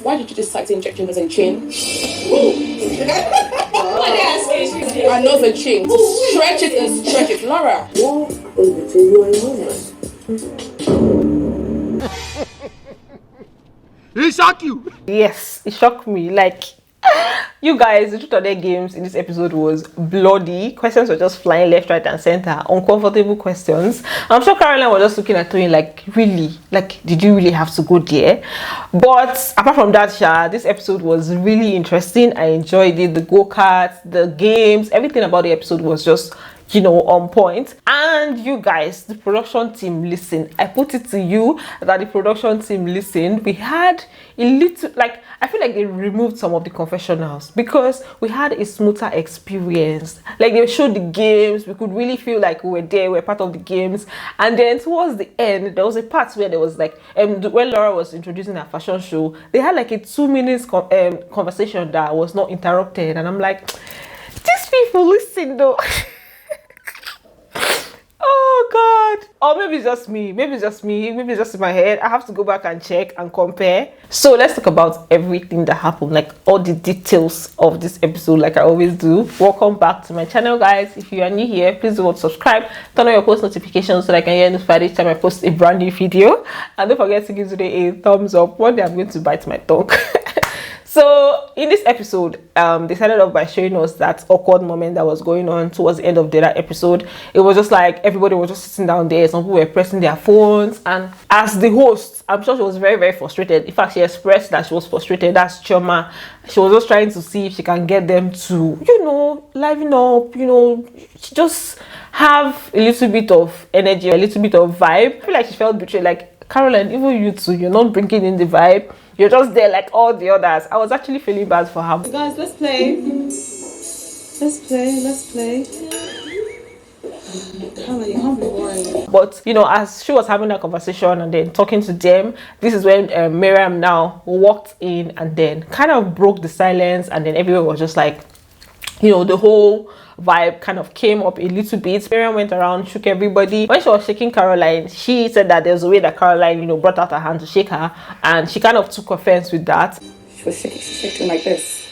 Why did you decide to inject your nose and chin? My nose and chin. Stretch it and stretch it. Laura. What is between you and your It shocked you? Yes, it shocked me. Like, you guys, the truth of their games in this episode was bloody. Questions were just flying left, right, and center. Uncomfortable questions. I'm sure Carolyn was just looking at me like, really? Like, did you really have to go there? But apart from that, this episode was really interesting. I enjoyed it. The go-karts, the games, everything about the episode was just, on point. And you guys, the production team, listen. I put it to you that the production team listened. We had a little, like, I feel like they removed some of the confessionals because we had a smoother experience. Like, they showed the games. We could really feel like we were there, we were part of the games. And then towards the end, there was a part where there was like, when Laura was introducing her fashion show, they had like a 2 minutes conversation that was not interrupted. And I'm like, these people listen though. Oh God. Or maybe it's just me. Maybe it's just in my head. I have to go back and check and compare. So let's talk about everything that happened, like all the details of this episode, like I always do. Welcome back to my channel, guys. If you are new here, please do subscribe, turn on your post notifications so that I can get notified each time I post a brand new video. And don't forget to give today a thumbs up. One day I'm going to bite my tongue. So in this episode, they started off by showing us that awkward moment that was going on towards the end of the other episode. It was just like everybody was just sitting down there. Some people were pressing their phones, and as the host, I'm sure she was very, very frustrated. In fact, she expressed that she was frustrated. That's Chioma. She was just trying to see if she can get them to, liven up, just have a little bit of energy, a little bit of vibe. I feel like she felt betrayed. Like, Carolyn, even you too, you're not bringing in the vibe. You're just there like all the others. I was actually feeling bad for her. Guys, let's play. Let's play. Carolyn, you can't be boring. But, as she was having that conversation and then talking to them, this is when MARIAM now walked in and then kind of broke the silence, and then everyone was just like, the whole vibe kind of came up a little bit. MARIAM went around, shook everybody. When she was shaking Carolyn, she said that there's a way that Carolyn, brought out her hand to shake her, and she kind of took offense with that. She was shaking like this.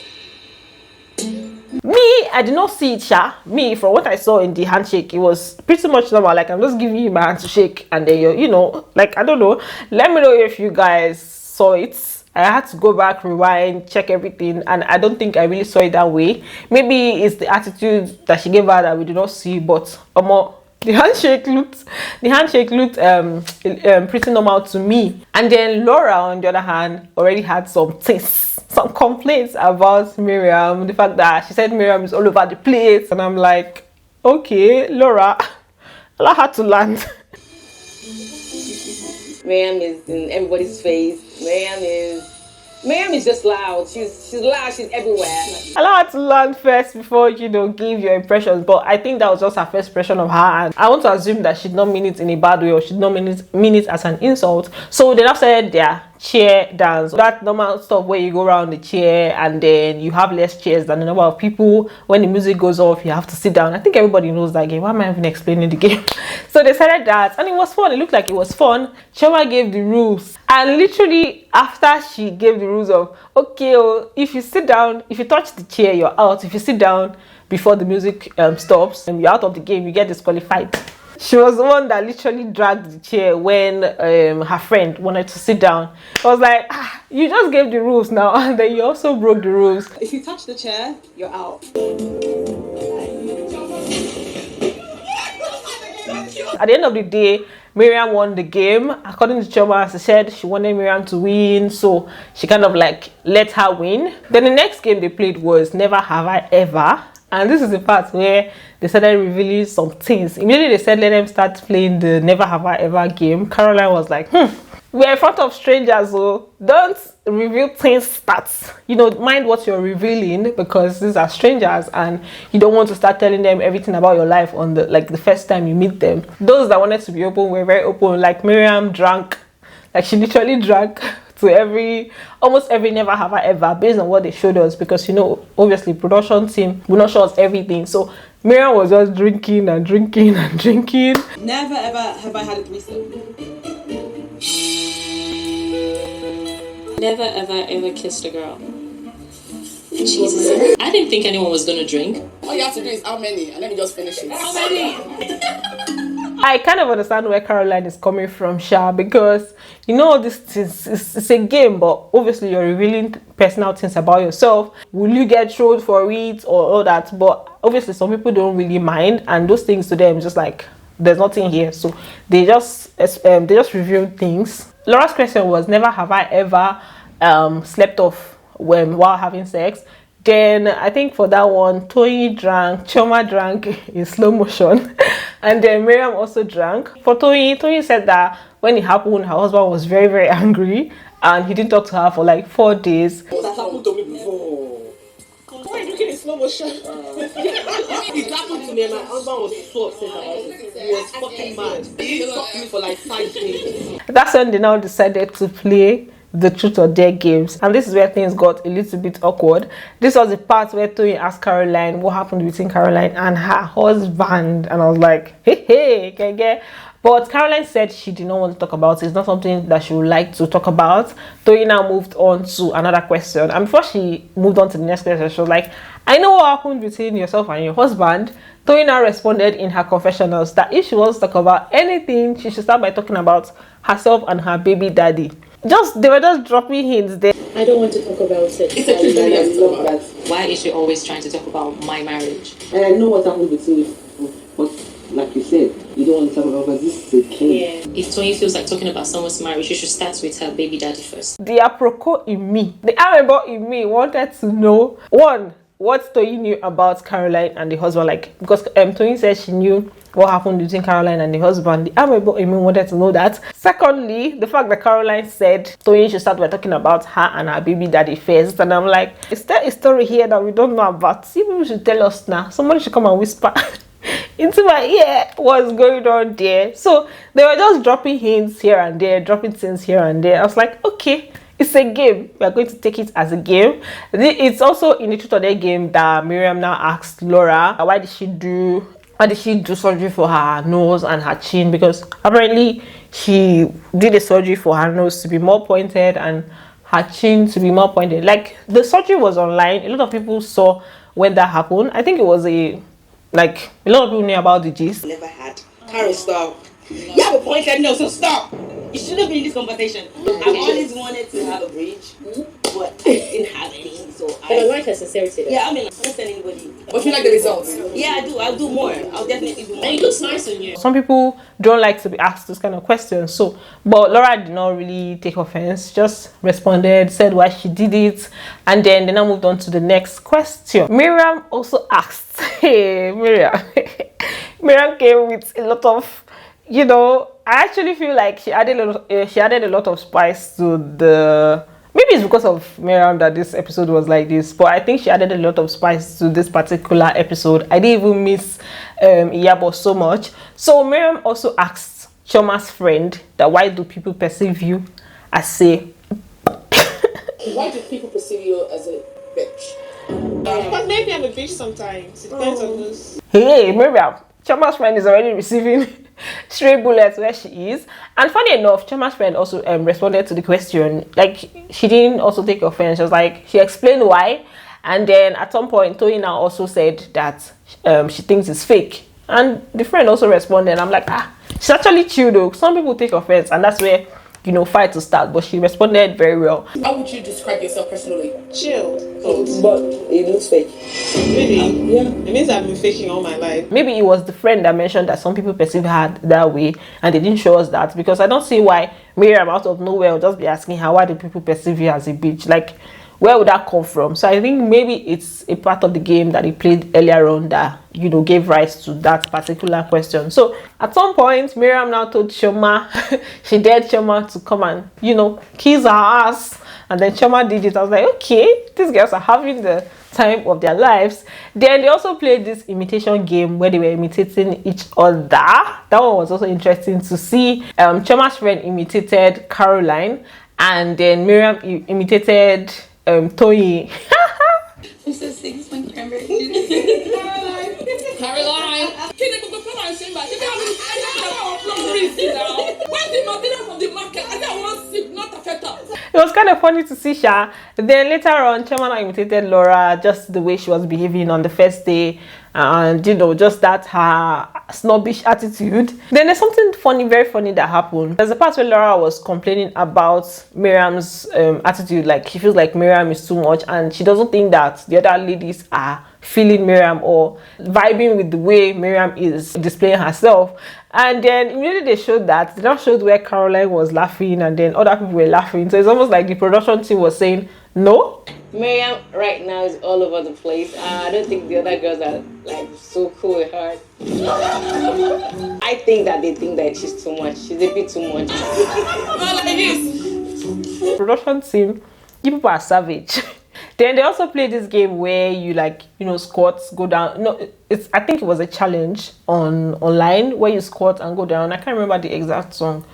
Me, I did not see it, Me, from what I saw in the handshake, it was pretty much normal. Like, I'm just giving you my hand to shake, and then I don't know. Let me know if you guys saw it. I had to go back, rewind, check everything, and I don't think I really saw it that way. Maybe it's the attitude that she gave her that we did not see, but the handshake looked pretty normal to me. And then Laura, on the other hand, already had some complaints about MARIAM. The fact that she said MARIAM is all over the place, and I'm like, okay, Laura, allow her to land. MARIAM is in everybody's face. MARIAM is just loud. She's loud. She's everywhere. Allow her to land first before give your impressions. But I think that was just her first impression of her, and I want to assume that she did not mean it in a bad way, or she did not mean it as an insult. So they now said their chair dance, that normal stuff where you go around the chair and then you have less chairs than the number of people. When the music goes off, you have to sit down. I think everybody knows that game. Why am I even explaining the game? So they started that, and it was fun. It looked like it was fun. Chioma gave the rules, and literally after she gave the rules of, okay, if you sit down, if you touch the chair, you're out. If you sit down before the music stops, and you're out of the game, you get disqualified. She was the one that literally dragged the chair when her friend wanted to sit down. I was like, you just gave the rules now, and then you also broke the rules. If you touch the chair, you're out. At the end of the day, MARIAM won the game. According to Chioma, she said she wanted MARIAM to win, so she kind of like let her win. Then the next game they played was Never Have I Ever. And this is the part where they started revealing some things. Immediately they said, let them start playing the Never Have I Ever game. Carolyn was like, we're in front of strangers, so don't reveal things that, mind what you're revealing, because these are strangers and you don't want to start telling them everything about your life on the first time you meet them. Those that wanted to be open were very open. Like MARIAM drank, like she literally drank to almost every Never Have I Ever based on what they showed us, because obviously production team will not show us everything. So MARIAM was just drinking and drinking and drinking. Never ever have I had a threesome. Never, ever, ever kissed a girl. Jesus. I didn't think anyone was gonna drink. All you have to do is how many, and let me just finish it. How many? I kind of understand where Caroline is coming from, Sha, because you know this is it's a game, but obviously you're revealing personal things about yourself. Will you get trolled for it or all that? But obviously some people don't really mind, and those things to them just like there's nothing here, so they just reveal things. Laura's question was, never have I ever slept off while having sex. Then I think for that one, Chioma drank in slow motion, and then Miriam also drank. For Toyi said that when it happened, her husband was very, very angry, and he didn't talk to her for like 4 days. That happened to me before. Why are you drinking in slow motion? It happened to me, and my husband was so upset about it. He was fucking mad. He talked to me for like 5 days. That's when they now decided to play the truth or dare games, and this is where things got a little bit awkward. This was the part where Toyin asked Caroline what happened between Caroline and her husband, and I was like, hey, okay. But Caroline said she did not want to talk about it. It's not something that she would like to talk about. Toyin now moved on to another question, and before she moved on to the next question, she was like, I know what happened between yourself and your husband. Toyin now responded in her confessionals that if she wants to talk about anything, she should start by talking about herself and her baby daddy. They were just dropping hints there. I don't want to talk about it. It's a truth that Why is she always trying to talk about my marriage? And I know what happened between you, but like you said, you don't want to talk about because this is a game. Yeah. If Tony feels like talking about someone's marriage, you should start with her baby daddy first. The apropos in me, the amebo in me wanted to know, one, what Toyin knew about Caroline and the husband, like, because Toyin said she knew what happened between Caroline and the husband. The amebo in me wanted to know that. Secondly, the fact that Caroline said Toyin should start by talking about her and her baby daddy first, and I'm like, is there a story here that we don't know about? See, people should tell us now. Somebody should come and whisper into my ear what's going on there. So they were just dropping hints here and there, dropping things here and there. I was like, okay, it's a game. We are going to take it as a game. It's also in the truth or dare game that Miriam now asked Laura, why did she do surgery for her nose and her chin? Because apparently she did a surgery for her nose to be more pointed and her chin to be more pointed. Like, the surgery was online. A lot of people saw when that happened. I think it was a lot of people knew about the gist. never had. Carol, stop. You have a pointed nose, so stop. You shouldn't be in this conversation. I've always wanted to have a bridge, but I didn't have any. So I like her sincerity though. yeah, I mean, I don't send anybody. But you like the results? Yeah, I do. I'll do more. I'll definitely do more. And it looks nice on you. Some people don't like to be asked those kind of questions. But Laura did not really take offense. Just responded, said why she did it, and then they now moved on to the next question. Miriam also asked, hey, Miriam. Miriam came with a lot of, I actually feel like she added a lot of spice to the. Maybe it's because of Miriam that this episode was like this, but I think she added a lot of spice to this particular episode. I didn't even miss Iyabo so much. So Miriam also asked Chioma's friend that why do people perceive you as a Why do people perceive you as a bitch? But maybe I'm a bitch sometimes. It depends on this. Hey, Miriam, Chioma's friend is already receiving stray bullets where she is. And funny enough, Chioma's friend also responded to the question. Like, she didn't also take offense. She was like, she explained why. And then at some point, Toyin now also said that she thinks it's fake. And the friend also responded. And I'm like, she's actually chill though. Some people take offense, and that's where fight to start. But she responded very well. How would you describe yourself personally? Chill. But it looks fake. Really? Yeah. It means I've been faking all my life. Maybe it was the friend that mentioned that some people perceive her that way, and they didn't show us that, because I don't see why Miriam out of nowhere will just be asking her why do people perceive you as a bitch. Like, where would that come from? So I think maybe it's a part of the game that he played earlier on that gave rise to that particular question. So at some point, Miriam now told Chioma, she dared Chioma to come and kiss her ass, and then Chioma did it. I was like, okay, these girls are having the time of their lives. Then they also played this imitation game where they were imitating each other. That one was also interesting to see. Chioma's friend imitated Caroline, and then Miriam imitated Toyin. It's the six when cranberry juice. Caroline! Where's the material from the market? I don't want sip, not a It was kind of funny to see Sha. Then later on, Chioma imitated Laura, just the way she was behaving on the first day, and you know, just that her snobbish attitude. Then there's something funny, very funny that happened. There's a part where Laura was complaining about Miriam's attitude, like she feels like Miriam is too much, and she doesn't think that the other ladies are feeling Miriam or vibing with the way Miriam is displaying herself. And then immediately they showed that, they now showed where Carolyn was laughing and then other people were laughing. So it's almost like the production team was saying, no. Miriam right now is all over the place. I don't think the other girls are like so cool with her. I think that they think that she's too much. She's a bit too much. Production team, you people are savage. Then they also play this game where you, like, you know, squats, go down. No, it's, I think it was a challenge online where you squat and go down. I can't remember the exact song.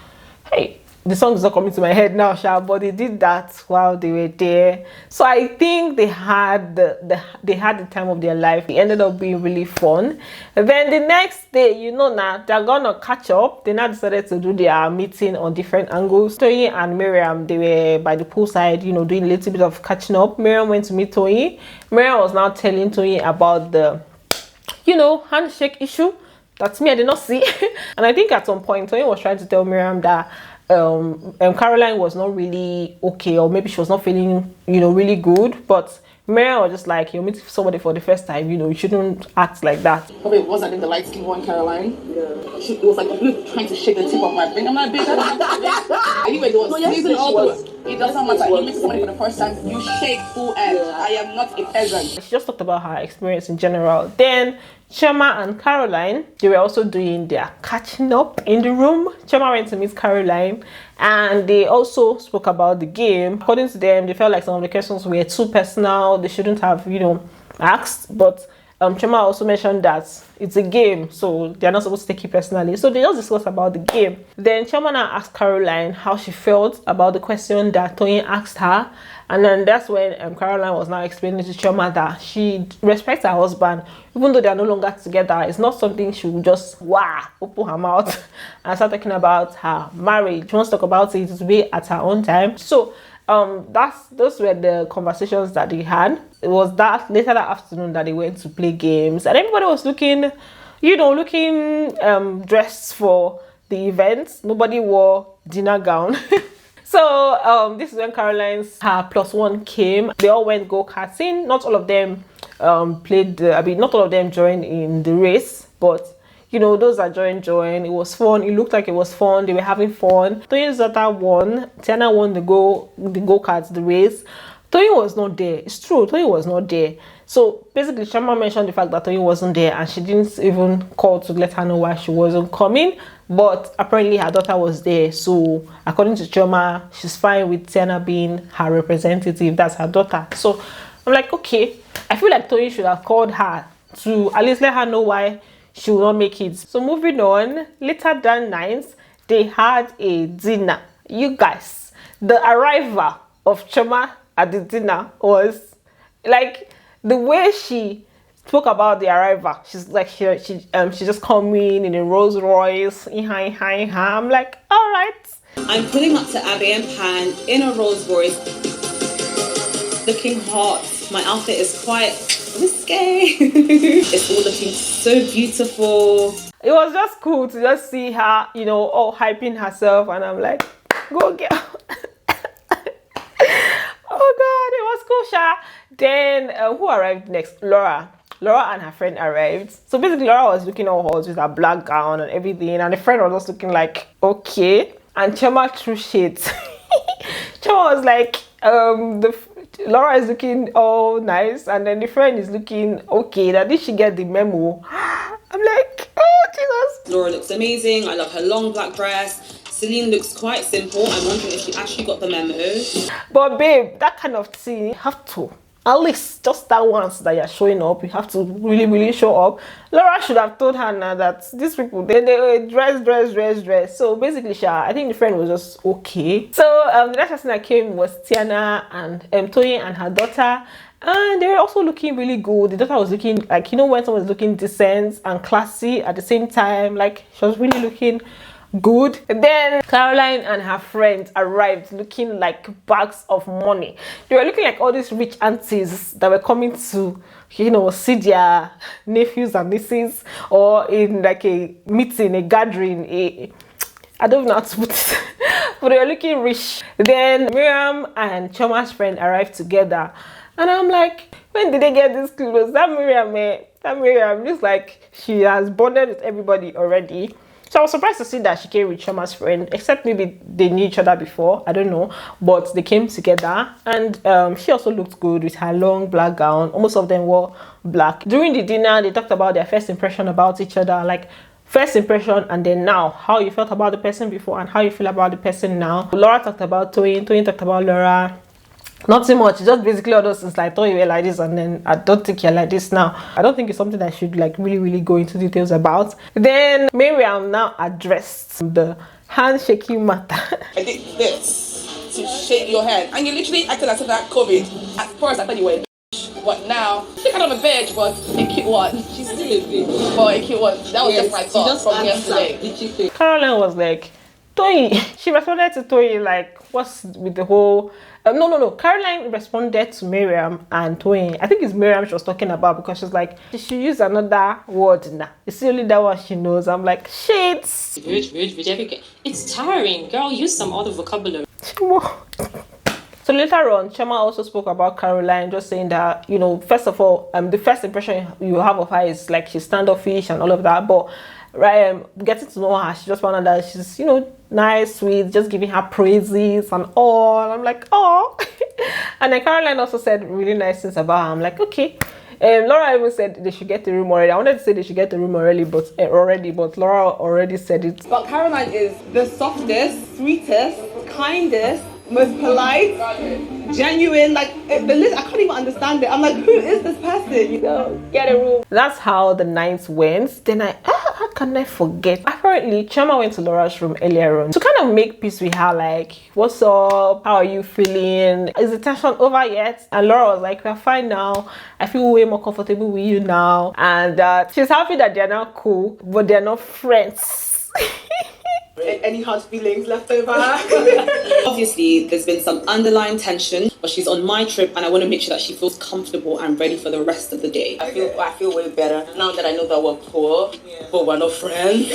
Hey, the song is not coming to my head now, Sha, but they did that while they were there. So I think they had the time of their life. It ended up being really fun. And then the next day, you know, now they're gonna catch up. They now decided to do their meeting on different angles. Toyin and Miriam, they were by the poolside, you know, doing a little bit of catching up. Miriam went to meet Toyin. Miriam was now telling Toyin about the, you know, handshake issue. That's me, I did not see. And I think at some point Toyin was trying to tell Miriam that Caroline was not really okay, or maybe she was not feeling, you know, really good. But Miriam was just like, you meet somebody for the first time, you know, you shouldn't act like that. Probably it wasn't in the light skin one, Caroline. Yeah. It was like trying to shake the tip of my finger. I'm like, bitch, and you were the one sneezing all through. It doesn't matter. You meet somebody for the first time, you shake full end. I am not a peasant. She just talked about her experience in general. Then Chioma and Caroline, they were also doing their catching up in the room. Chioma went to meet Caroline and they also spoke about the game. According to them, they felt like some of the questions were too personal. They shouldn't have, you know, asked. But Chioma also mentioned that it's a game, so they're not supposed to take it personally. So they just discussed about the game. Then Chioma now asked Caroline how she felt about the question that Toyin asked her. And then that's when Caroline was now explaining to Chioma that she respects her husband, even though they are no longer together. It's not something she will just open her mouth and start talking about her marriage. She wants to talk about it, to be at her own time. So those were the conversations that they had. It was that later that afternoon that they went to play games, and everybody was looking, you know, dressed for the event. Nobody wore dinner gown. So this is when Caroline's her +1 came. They all went go-karting. Not all of them not all of them joined in the race, but you know, those that joined. It was fun. It looked like it was fun. They were having fun. Toyin's daughter won. Tiana won the go-karts, the race. Toyin was not there. It's true, Toyin was not there. So basically, Chioma mentioned the fact that Toyin wasn't there, and she didn't even call to let her know why she wasn't coming. But apparently her daughter was there. So according to Chioma, she's fine with Tiana being her representative. That's her daughter. So I'm like, okay. I feel like Toyin should have called her to at least let her know why she will not make it. So moving on, later that night, they had a dinner. You guys, the arrival of Chioma at the dinner was like the way she spoke about the arrival. She's like she just coming in a Rolls Royce. I'm like, all right. I'm pulling up to Abbey and Pan in a Rolls Royce, looking hot. My outfit is quite risque. It's all looking so beautiful. It was just cool to just see her, you know, all hyping herself, and I'm like, go girl. Oh god, it was cool, Sha. Then who arrived next? Laura and her friend arrived. So basically Laura was looking all hot with her black gown and everything, and the friend was just looking like, okay. And Chioma threw shit. Chioma was like, Laura is looking all nice, and then the friend is looking okay. That did she get the memo? I'm like, oh Jesus. Laura looks amazing. I love her long black dress. Celine looks quite simple. I'm wondering if she actually got the memo. But babe, that kind of thing, you have to. At least just that once that you're showing up, you have to really, really show up. Laura should have told her now that these people, they dress. So basically, I think the friend was just okay. So the next person that came was Tiana and Toyin and her daughter. And they were also looking really good. The daughter was looking like, you know, when someone's looking decent and classy at the same time, like she was really looking good. Then Caroline and her friends arrived looking like bags of money. They were looking like all these rich aunties that were coming to, you know, see their nephews and nieces, or in like a meeting, a gathering, I don't know how to put it, but they were looking rich. Then Miriam and Chioma's friend arrived together, and I'm like, when did they get this clothes? That Miriam looks like she has bonded with everybody already. So I was surprised to see that she came with Chioma's friend, except maybe they knew each other before, I don't know, but they came together. And she also looked good with her long black gown. Most of them wore black. During the dinner, they talked about their first impression about each other, like first impression and then now, how you felt about the person before and how you feel about the person now. Laura talked about Toyin talked about Laura. Nothing much, just basically all those things like, oh, you were like this and then I don't think you're like this now. I don't think it's something I should like really go into details about. Then Miriam now addressed the handshaking matter. I did this to shake your hand, and you literally acted as if that COVID. At first, I thought you were, but now you're kind of a bitch, but a cute one. She's still a bitch, but a cute one. That was just my thought from yesterday. Carolyn was like, Toyin. She responded to Toyin like, what's with the whole. No. Caroline responded to Miriam and Toyin. I think it's Miriam she was talking about, because she's like, she should use another word now. It's only that one she knows. I'm like, shit. It's tiring. Girl, use some other vocabulary. So later on, Chioma also spoke about Caroline, just saying that, you know, first of all, the first impression you have of her is like she's standoffish and all of that, but getting to know her, she just found out that she's, you know, nice, sweet, just giving her praises and all. I'm like, oh. And then Caroline also said really nice things about her. I'm like, okay. Laura even said they should get the room already. I wanted to say they should get the room already, but Laura already said it. But Caroline is the softest, sweetest, kindest, most polite, genuine, like the list. I can't even understand it. I'm like, who is this person? You know, get a room. That's how the night went. Then how can I forget? Apparently, Chioma went to Laura's room earlier on to kind of make peace with her. Like, what's up? How are you feeling? Is the tension over yet? And Laura was like, we're fine now. I feel way more comfortable with you now. And she's happy that they're now cool, but they're not friends. Any hard feelings left over? Obviously, there's been some underlying tension, but she's on my trip and I want to make sure that she feels comfortable and ready for the rest of the day. I feel way better now that I know that we're poor, but we're not friends.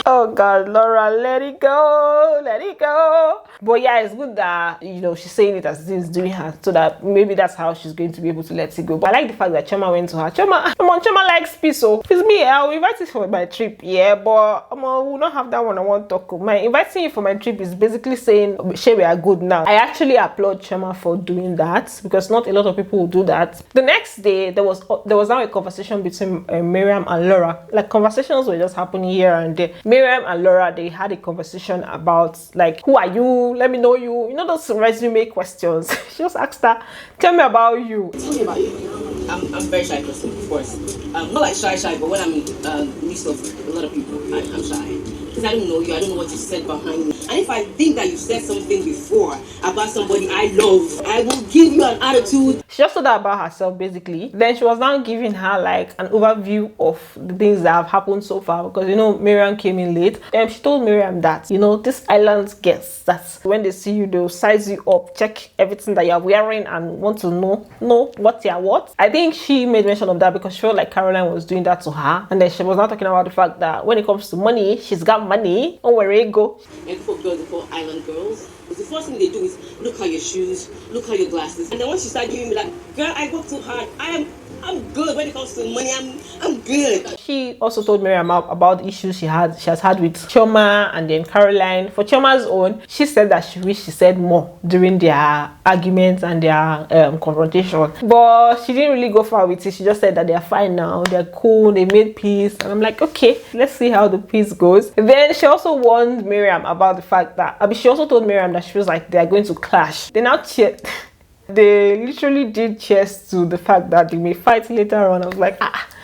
Oh God, Laura, let it go. But yeah, it's good that, you know, she's saying it as it is doing her, so that maybe that's how she's going to be able to let it go. But I like the fact that Chioma went to her. Chioma likes peace, so if it's me, I'll invite you for my trip, yeah, but we'll not have that one-on-one talk. My inviting you for my trip is basically saying, "Sure, we are good now." I actually applaud Chioma for doing that, because not a lot of people will do that. The next day, there was now a conversation between Miriam and Laura. Like, conversations were just happening here and there. Miriam and Laura, they had a conversation about like, who are you? Let me know you. You know those resume questions. She just asked her, "Tell me about you." Tell me about you. I'm very shy person, of course. Not like shy, but when I'm in midst of a lot of people, I'm shy. Because I don't know you, I don't know what you said behind me. And if I think that you said something before about somebody I love, I will give you an attitude. She just told her about herself, basically. Then she was now giving her like an overview of the things that have happened so far, because, you know, Miriam came in late. And she told Miriam that, you know, this island guests, that's when they see you, they'll size you up, check everything that you're wearing and want to know what you're what. I think she made mention of that because she felt like Caroline was doing that to her. And then she was not talking about the fact that when it comes to money, she's got money. Oh, where you go? And for girls, they call island girls. The first thing they do is look at your shoes, look at your glasses, and then once you start giving me like, girl, I work too hard. I'm good when it comes to money. I'm good. She also told Miriam about the issues she has had with Chioma and then Caroline. For Chioma's own, she said that she wished she said more during their arguments and their confrontation, but she didn't really go far with it. She just said that they're fine now, they're cool, they made peace. And I'm like, okay, let's see how the peace goes. And then she also warned Miriam about the fact that she also told Miriam that she feels like they're going to clash. They now cheered. They literally did cheers to the fact that they may fight later on. I was like,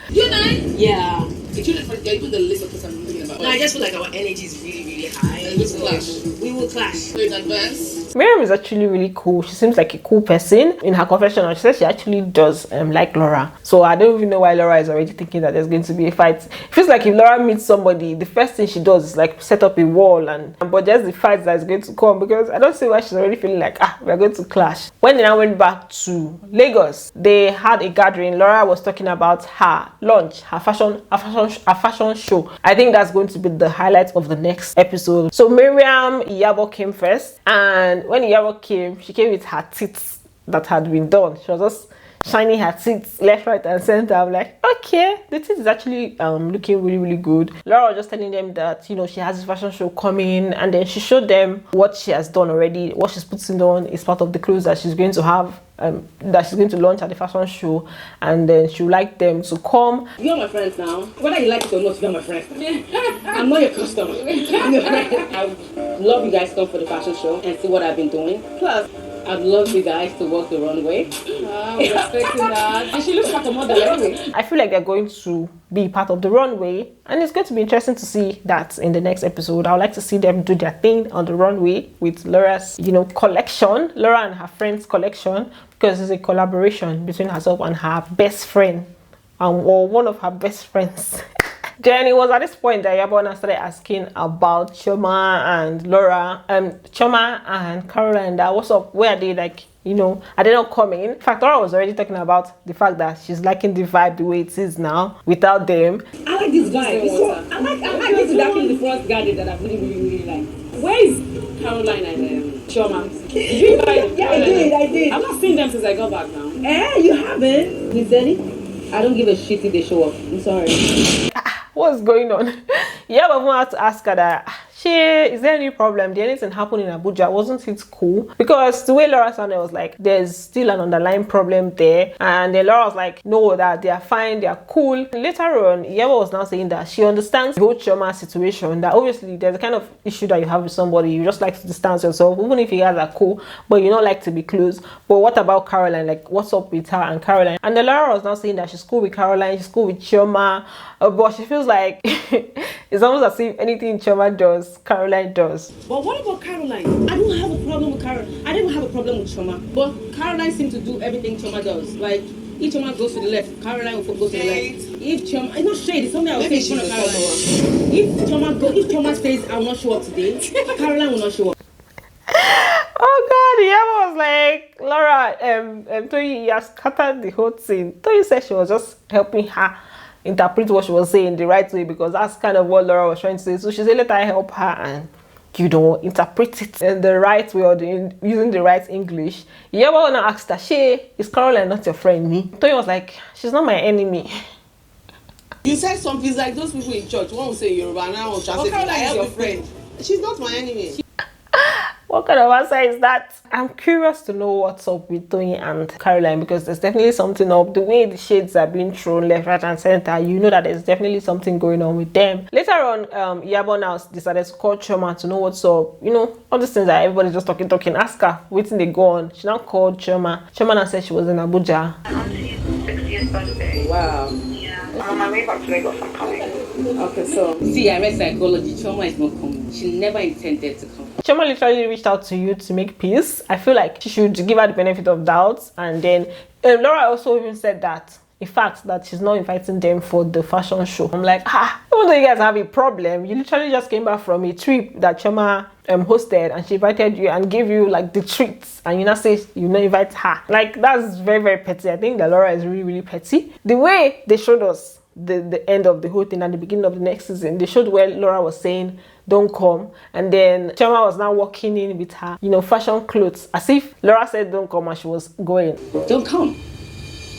You know? Yeah. It's even the list of things I'm thinking about. No, I just feel like our energy is really, really high. And we will clash. We will clash. So in advance. Miriam is actually really cool. She seems like a cool person. In her confessional, she says she actually does like Laura. So I don't even know why Laura is already thinking that there's going to be a fight. It feels like if Laura meets somebody, the first thing she does is like set up a wall but just the fight that is going to come, because I don't see why she's already feeling like we're going to clash. When I went back to Lagos, they had a gathering. Laura was talking about her launch, her fashion show. I think that's going to be the highlight of the next episode. So Miriam Iyabo came first, and when Iyabo came, she came with her teeth that had been done. She was just shining her teeth left, right, and center. I'm like, okay, the teeth is actually looking really, really good. Laura was just telling them that, you know, she has this fashion show coming, and then she showed them what she has done already. What she's putting on is part of the clothes that she's going to have, that she's going to launch at the fashion show, and then she would like them to come. You're my friends now. Whether you like it or not, you're my friend. I'm not your customer. I'm your friend. I would love you guys to come for the fashion show and see what I've been doing. Plus, I'd love you guys to walk the runway. I'm respecting that. And she looks like a model anyway. I feel like they're going to be part of the runway, and it's going to be interesting to see that in the next episode. I would like to see them do their thing on the runway with Laura's, you know, collection, Laura and her friend's collection, because it's a collaboration between herself and her best friend, or one of her best friends. Then it was at this point that Yabona started asking about Chioma and Laura, Chioma and Carolyn, that what's up, where are they, like, you know, are they not coming? In fact, Laura was already talking about the fact that she's liking the vibe the way it is now without them. I like this guy. I like this is actually the first guy that I really, really, really like. Where is Caroline and Chioma? Did you invite them? Yeah, I did. I've not seen them since I got back now. You haven't? Miss Denny? I don't give a shit if they show up. I'm sorry. What's going on? Yeah, but I had to ask her that, is there any problem? Did anything happen in Abuja? Wasn't it cool? Because the way Laura sounded was like, there's still an underlying problem there. And then Laura was like, no, that they are fine, they are cool. And later on, Yema was now saying that she understands the whole Chioma situation, that obviously there's a kind of issue that you have with somebody, you just like to distance yourself, even if you guys are cool, but you don't like to be close. But what about Caroline? Like, what's up with her and Caroline? And then Laura was now saying that she's cool with Caroline, she's cool with Chioma, but she feels like it's almost as if anything Chioma does, Caroline does. But what about Caroline? I don't have a problem with Caroline. I don't have a problem with Chioma. But Caroline seems to do everything Chioma does. Like, if Chioma goes to the left, Caroline will go to the left. If Chioma, it's not shade, it's something I will say in front of Caroline. If Chioma says I will not show up today, Caroline will not show up. Oh God, Yama was like, Laura, Toyi has scattered the whole thing. Toyi said she was just helping her interpret what she was saying the right way, because that's kind of what Laura was trying to say. So she said, let her help her and, you know, interpret it in the right way, or using the right English. Yama wanna ask that, is Caroline not your friend? Me? Toyi was like, she's not my enemy. You said something like those people in church. One will say Yoruba, now will translate. Caroline is your friend. She's not my enemy. What kind of answer is that? I'm curious to know what's up with Toyi and Caroline, because there's definitely something up. The way the shades are being thrown left, right, and center, you know that there's definitely something going on with them. Later on, Yabo now decided to call Chioma to know what's up. You know, all these things that everybody's just talking. Ask her, waiting they go on. She now called Chioma. Chioma now said she was in Abuja. I'm on to your 60th birthday. Wow. Yeah. I'm on my way back to Lagos. I'm coming. Okay, so see, I read psychology. Chioma is not coming. She never intended to come. Chioma literally reached out to you to make peace. I feel like she should give her the benefit of doubt. And then Laura also even said that, in fact, that she's not inviting them for the fashion show. I'm like, even though you guys have a problem, you literally just came back from a trip that Chioma hosted, and she invited you and gave you like the treats, and you now say you not invite her. Like, that's very, very petty. I think that Laura is really, really petty. The way they showed us the end of the whole thing at the beginning of the next season, they showed where Laura was saying don't come, and then Chioma was now walking in with her, you know, fashion clothes, as if Laura said don't come and she was going. Don't come.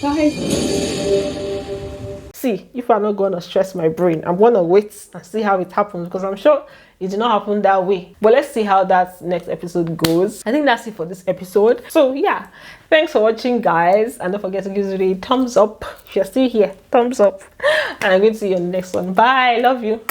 Bye. See, if I'm not gonna stress my brain, I'm gonna wait and see how it happens, because I'm sure it did not happen that way. But let's see how that next episode goes. I think that's it for this episode. So yeah, thanks for watching, guys, and don't forget to give this video a thumbs up if you're still here. Thumbs up, and I'm going to see you on the next one. Bye. Love you.